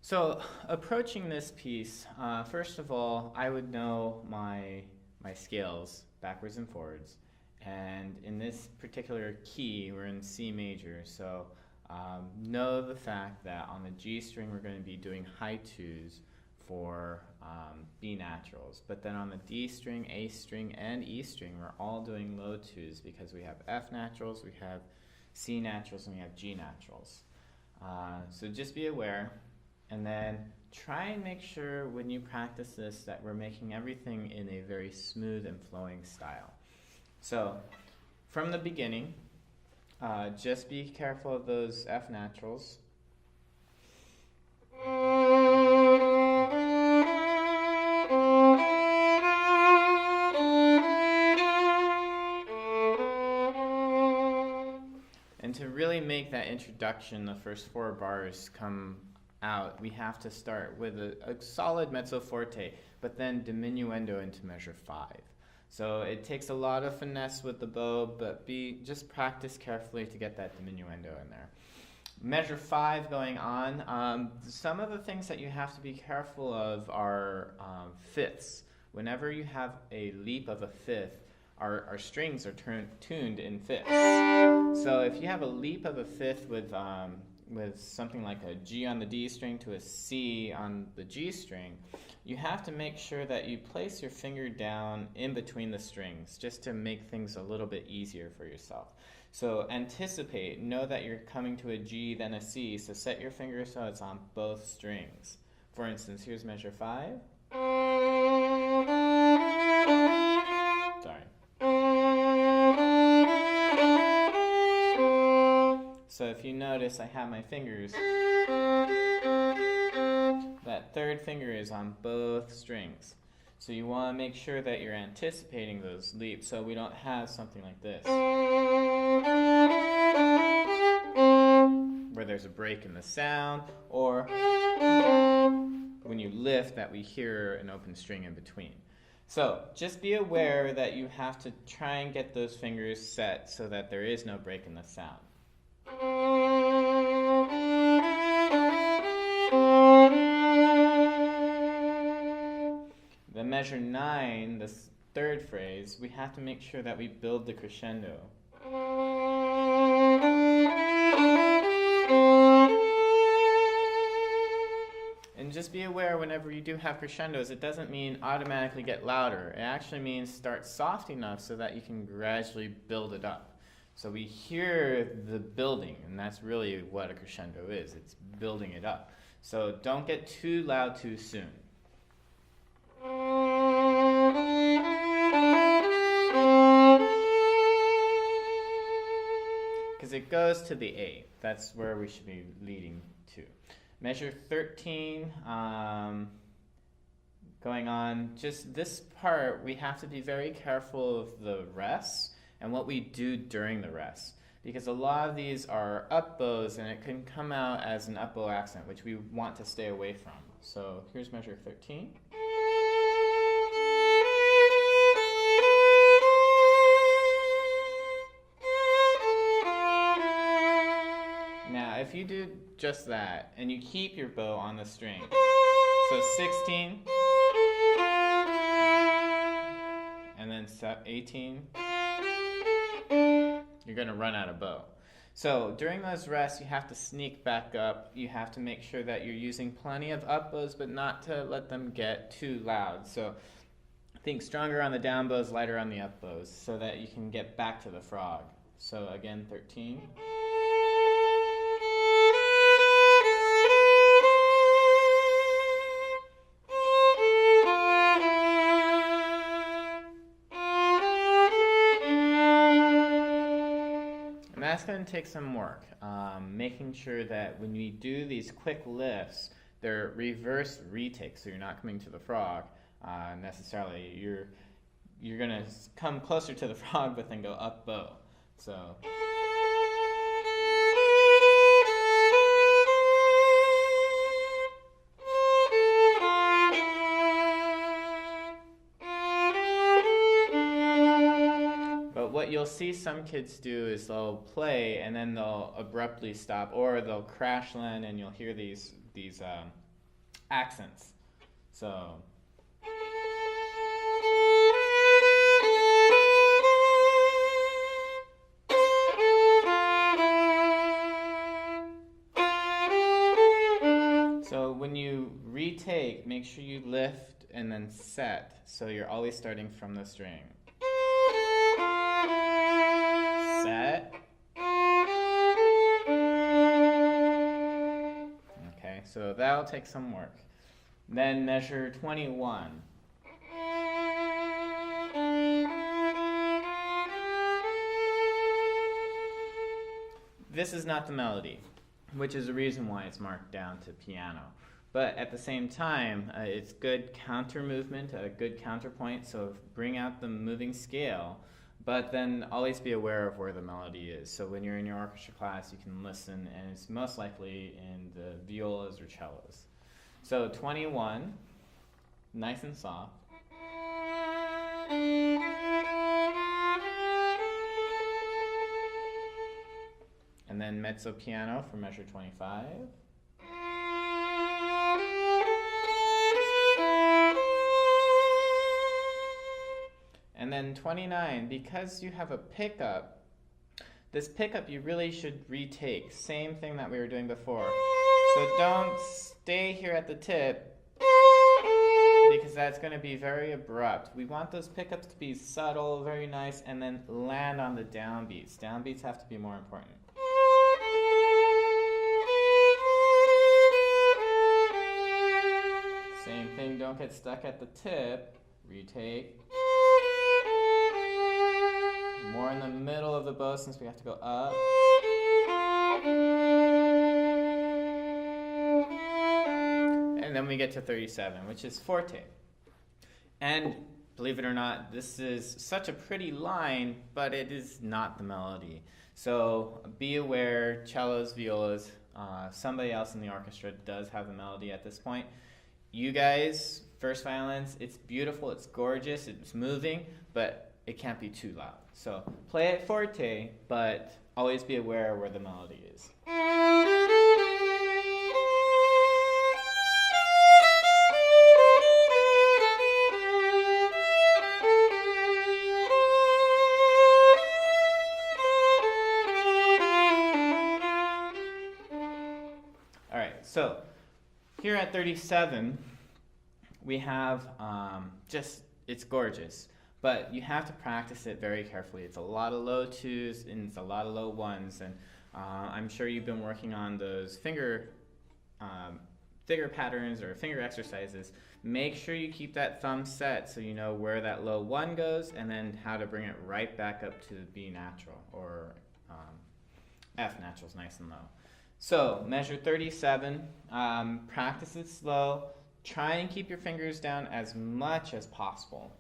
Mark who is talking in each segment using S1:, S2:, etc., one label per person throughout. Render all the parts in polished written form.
S1: So approaching this piece, first of all, I would know my scales backwards and forwards. And in this particular key, we're in C major, so know the fact that on the G string we're going to be doing high twos for B naturals. But then on the D string, A string, and E string, we're all doing low twos because we have F naturals, we have C naturals, and we have G naturals. So just be aware. And then try and make sure when you practice this that we're making everything in a very smooth and flowing style. So from the beginning, just be careful of those F naturals. And to really make that introduction, the first 4 bars come out, we have to start with a solid mezzo forte, but then diminuendo into measure 5. So it takes a lot of finesse with the bow, but just practice carefully to get that diminuendo in there. Measure 5 going on, some of the things that you have to be careful of are fifths. Whenever you have a leap of a fifth, our strings are tuned in fifths. So if you have a leap of a fifth with something like a G on the D string to a C on the G string, you have to make sure that you place your finger down in between the strings just to make things a little bit easier for yourself. So anticipate, know that you're coming to a G then a C, so set your finger so it's on both strings. For instance, here's measure 5. Sorry. So if you notice, I have my fingers. That third finger is on both strings. So you want to make sure that you're anticipating those leaps so we don't have something like this, where there's a break in the sound, or when you lift that we hear an open string in between. So just be aware that you have to try and get those fingers set so that there is no break in the sound. The measure 9, this third phrase, we have to make sure that we build the crescendo. And just be aware whenever you do have crescendos, it doesn't mean automatically get louder. It actually means start soft enough so that you can gradually build it up. So we hear the building, and that's really what a crescendo is. It's building it up. So don't get too loud too soon. Because it goes to the A. That's where we should be leading to. Measure 13, going on, just this part, we have to be very careful of the rests and what we do during the rest, because a lot of these are up bows and it can come out as an up bow accent, which we want to stay away from. So here's measure 13. Now if you do just that and you keep your bow on the string, so 16 and then 18, you're going to run out of bow. So during those rests, you have to sneak back up. You have to make sure that you're using plenty of up bows, but not to let them get too loud. So think stronger on the down bows, lighter on the up bows, so that you can get back to the frog. So again, 13. That's going to take some work, making sure that when we do these quick lifts, they're reverse retakes, so you're not coming to the frog necessarily. You're going to come closer to the frog, but then go up bow. So. What you'll see some kids do is they'll play and then they'll abruptly stop, or they'll crash land, and you'll hear these accents. So when you retake, make sure you lift and then set, so you're always starting from the string. Set. Okay, so that'll take some work. Then measure 21. This is not the melody, which is the reason why it's marked down to piano. But at the same time, it's good counter movement, a good counterpoint, so bring out the moving scale, but then always be aware of where the melody is. So when you're in your orchestra class, you can listen, and it's most likely in the violas or cellos. So 21, nice and soft. And then mezzo piano for measure 25. And then 29, because you have a pickup, this pickup you really should retake. Same thing that we were doing before. So don't stay here at the tip, because that's going to be very abrupt. We want those pickups to be subtle, very nice, and then land on the downbeats. Downbeats have to be more important. Same thing, don't get stuck at the tip. Retake. More in the middle of the bow since we have to go up. And then we get to 37, which is forte. And believe it or not, this is such a pretty line, but it is not the melody. So be aware, cellos, violas, somebody else in the orchestra does have the melody at this point. You guys, first violins, it's beautiful, it's gorgeous, it's moving, but it can't be too loud. So play it forte, but always be aware where the melody is. All right, so here at 37, we have it's gorgeous. But you have to practice it very carefully. It's a lot of low twos and it's a lot of low ones. And I'm sure you've been working on those finger patterns or finger exercises. Make sure you keep that thumb set so you know where that low one goes and then how to bring it right back up to B natural, or F natural is nice and low. So measure 37, practice it slow. Try and keep your fingers down as much as possible.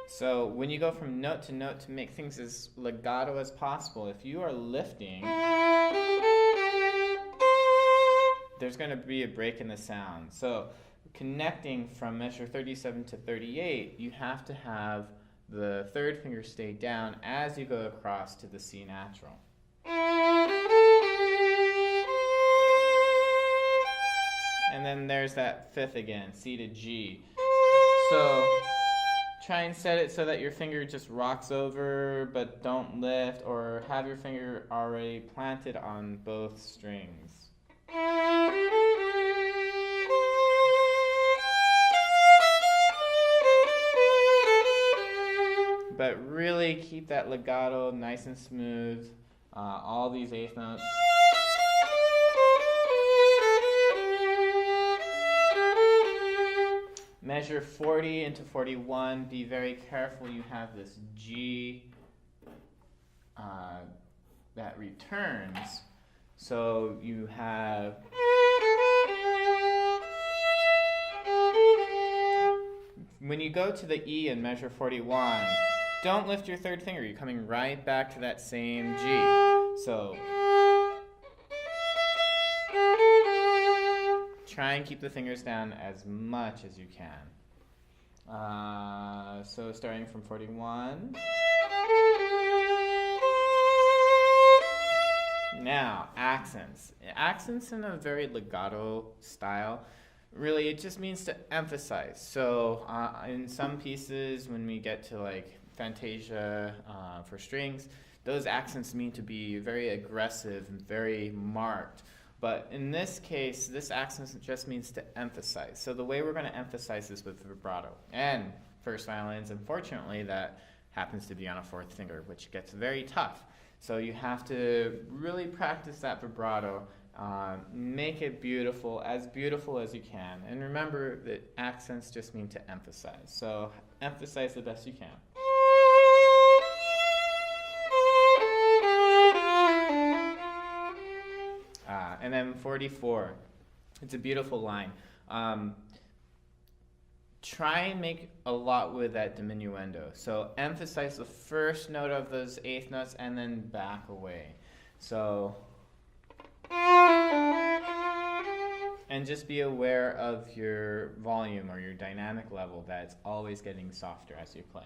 S1: So when you go from note to make things as legato as possible, if you are lifting, there's going to be a break in the sound. So connecting from measure 37 to 38, you have to have the third finger stay down as you go across to the C natural. And then there's that fifth again, C to G. So try and set it so that your finger just rocks over, but don't lift, or have your finger already planted on both strings. But really keep that legato nice and smooth, all these eighth notes. Measure 40 into 41. Be very careful. You have this G that returns. So you have when you go to the E in measure 41, don't lift your third finger. You're coming right back to that same G. So try and keep the fingers down as much as you can. So starting from 41. Now, accents. Accents in a very legato style, really, it just means to emphasize. So, in some pieces, when we get to like Fantasia for strings, those accents mean to be very aggressive and very marked. But in this case, this accent just means to emphasize. So the way we're going to emphasize this with vibrato and first violins, unfortunately, that happens to be on a fourth finger, which gets very tough. So you have to really practice that vibrato, make it beautiful as you can. And remember that accents just mean to emphasize. So emphasize the best you can. And then 44, it's a beautiful line. Try and make a lot with that diminuendo. So emphasize the first note of those eighth notes and then back away. So, and just be aware of your volume or your dynamic level, that it's always getting softer as you play.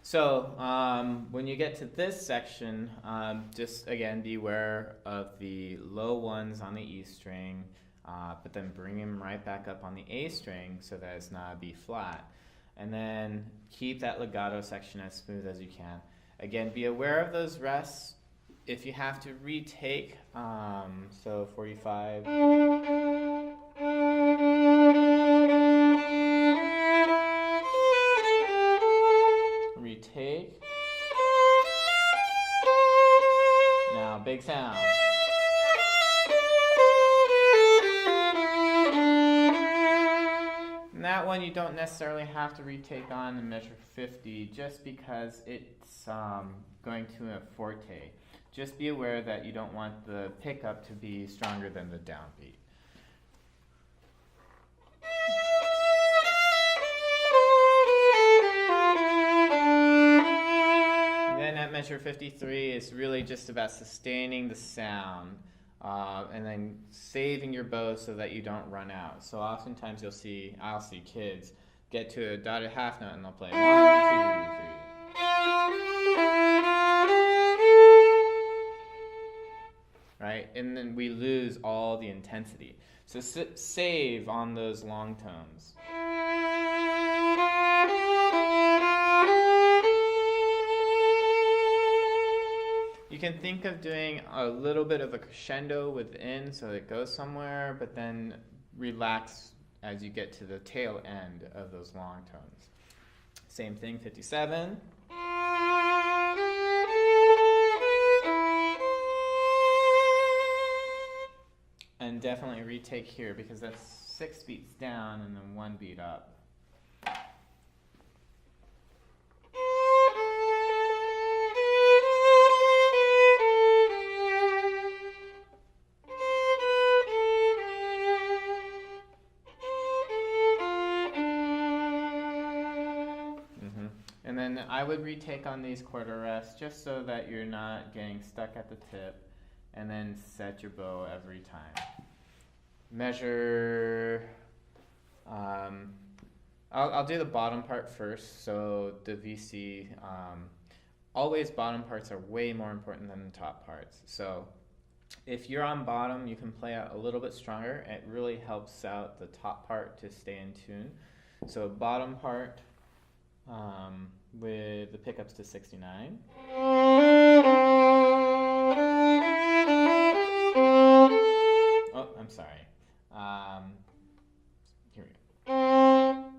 S1: So when you get to this section, just again beware of the low ones on the E string, but then bring them right back up on the A string so that it's not a B flat. And then keep that legato section as smooth as you can. Again, be aware of those rests. If you have to retake, so 45. Retake. Now, big sound. And that one you don't necessarily have to retake on in measure 50 just because it's going to a forte. Just be aware that you don't want the pickup to be stronger than the downbeat. Measure 53 is really just about sustaining the sound and then saving your bow so that you don't run out. So oftentimes I'll see kids get to a dotted half note and they'll play 1, 2, 3. Right? And then we lose all the intensity. So save on those long tones. You can think of doing a little bit of a crescendo within so it goes somewhere, but then relax as you get to the tail end of those long tones. Same thing, 57. And definitely retake here because that's 6 beats down and then 1 beat up. And then I would retake on these quarter rests just so that you're not getting stuck at the tip, and then set your bow every time. Measure, I'll do the bottom part first. So the VC, always bottom parts are way more important than the top parts. So if you're on bottom, you can play out a little bit stronger. It really helps out the top part to stay in tune. So bottom part, with the pickups to 69. Oh, I'm sorry. Here we go.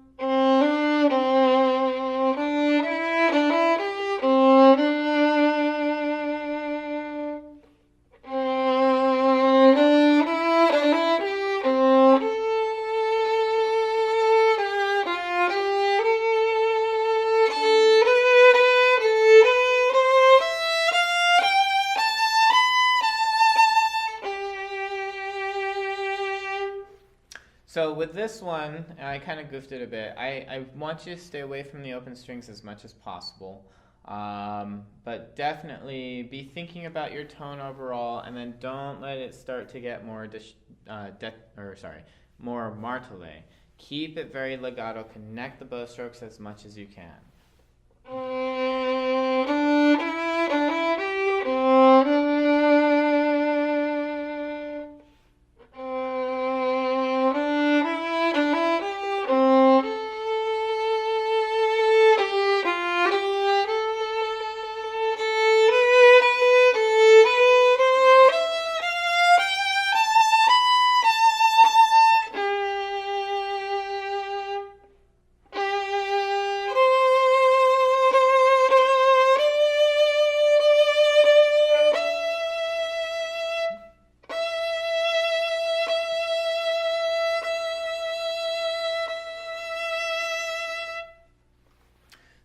S1: So with this one, I kind of goofed it a bit. I want you to stay away from the open strings as much as possible. But definitely be thinking about your tone overall, and then don't let it start to get more more martelé. Keep it very legato. Connect the bow strokes as much as you can.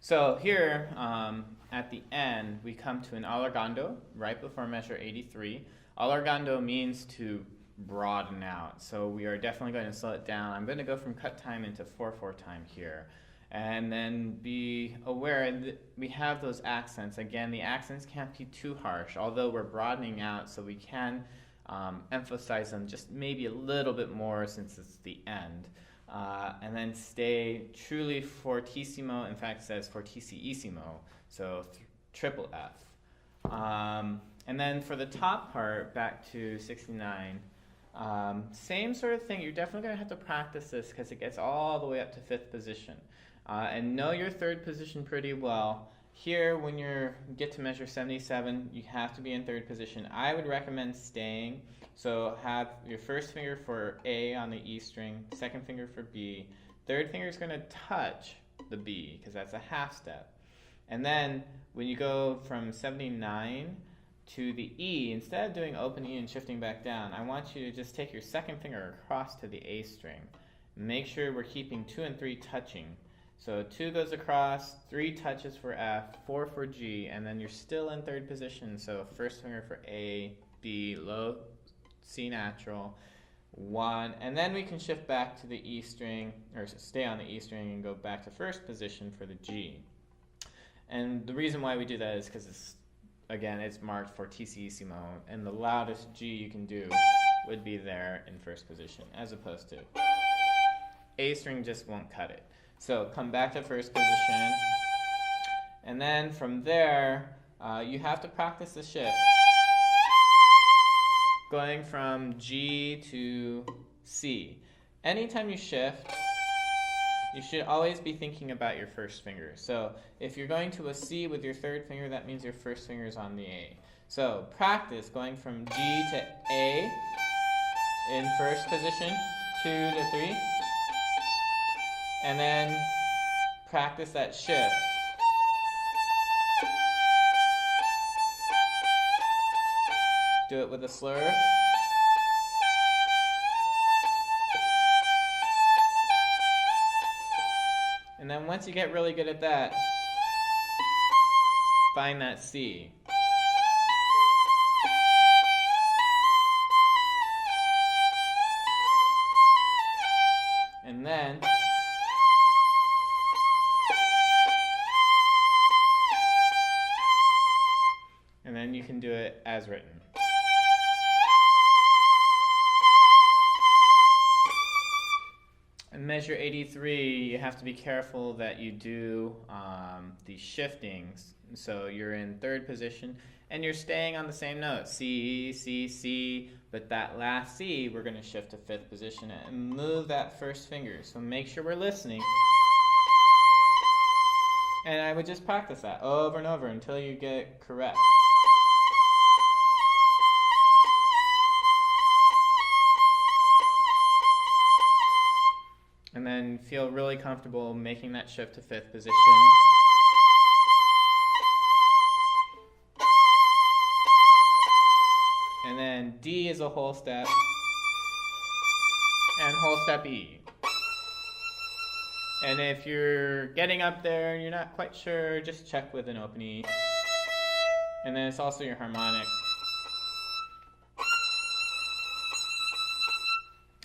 S1: So here, at the end, we come to an allargando right before measure 83. Allargando means to broaden out. So we are definitely going to slow it down. I'm going to go from cut time into 4/4 time here. And then be aware that we have those accents. Again, the accents can't be too harsh, although we're broadening out, so we can emphasize them just maybe a little bit more since it's the end. And then stay truly fortissimo. In fact, it says fortissimo, so triple F. And then for the top part, back to 69, same sort of thing. You're definitely going to have to practice this because it gets all the way up to 5th position. And know your 3rd position pretty well. Here, when you get to measure 77, you have to be in 3rd position. I would recommend staying. So have your first finger for A on the E string, 2nd finger for B. 3rd finger is going to touch the B because that's a half step. And then when you go from 79 to the E, instead of doing open E and shifting back down, I want you to just take your 2nd finger across to the A string. Make sure we're keeping 2 and 3 touching. So 2 goes across, 3 touches for F, 4 for G, and then you're still in 3rd position. So 1st finger for A, B, low, C natural, 1, and then we can shift back to the E string, or stay on the E string and go back to 1st position for the G. And the reason why we do that is because it's marked fortissimo, and the loudest G you can do would be there in 1st position, as opposed to A string just won't cut it. So come back to 1st position, and then from there, you have to practice the shift. Going from G to C. Anytime you shift, you should always be thinking about your 1st finger. So if you're going to a C with your 3rd finger, that means your 1st finger is on the A. So practice going from G to A in 1st position, 2 to 3, and then practice that shift. Do it with a slur. And then once you get really good at that, find that C. And then you can do it as written. In measure 83, you have to be careful that you do the shiftings. So you're in 3rd position, and you're staying on the same note, C, C, C, but that last C, we're going to shift to 5th position and move that 1st finger. So make sure we're listening. And I would just practice that over and over until you get it correct. And then feel really comfortable making that shift to 5th position. And then D is a whole step, and whole step E. And if you're getting up there and you're not quite sure, just check with an open E. And then it's also your harmonic.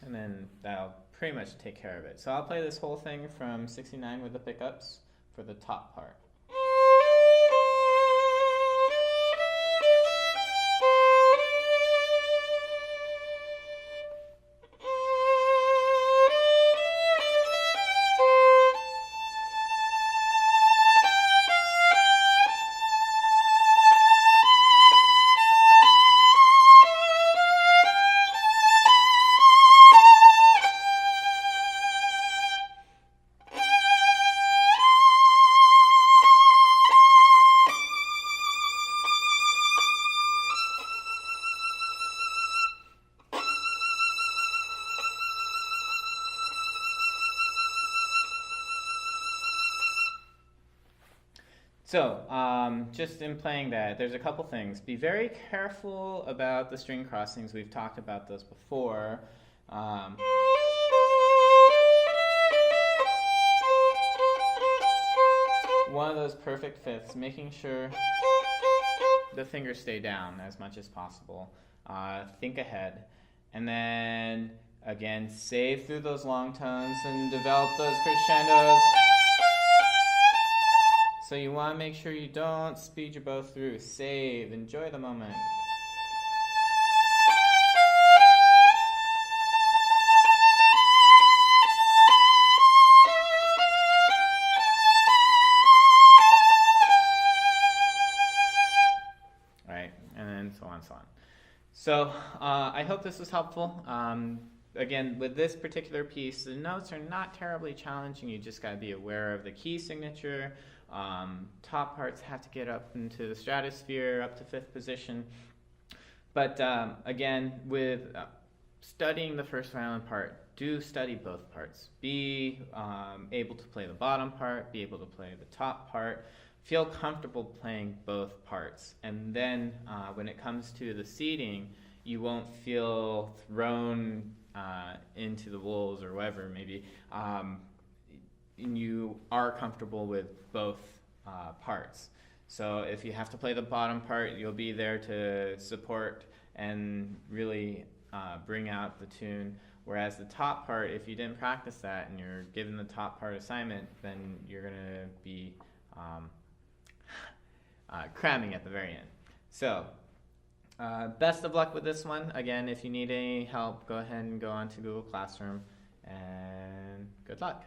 S1: And then and that'll pretty much take care of it. So I'll play this whole thing from 69 with the pickups for the top part. So, just in playing that, there's a couple things. Be very careful about the string crossings. We've talked about those before. One of those perfect fifths, making sure the fingers stay down as much as possible. Think ahead. And then, again, save through those long tones and develop those crescendos. So you want to make sure you don't speed your bow through. Save. Enjoy the moment. All right, and then so on and so on. So I hope this was helpful. Again, with this particular piece, the notes are not terribly challenging. You just got to be aware of the key signature. Top parts have to get up into the stratosphere, up to fifth position. But again, with studying the first violin part, do study both parts. Be able to play the bottom part, be able to play the top part. Feel comfortable playing both parts. And then when it comes to the seating, you won't feel thrown into the wolves or whatever, maybe. You are comfortable with both parts. So if you have to play the bottom part, you'll be there to support and really bring out the tune. Whereas the top part, if you didn't practice that and you're given the top part assignment, then you're going to be cramming at the very end. So best of luck with this one. Again, if you need any help, go ahead and go on to Google Classroom, and good luck.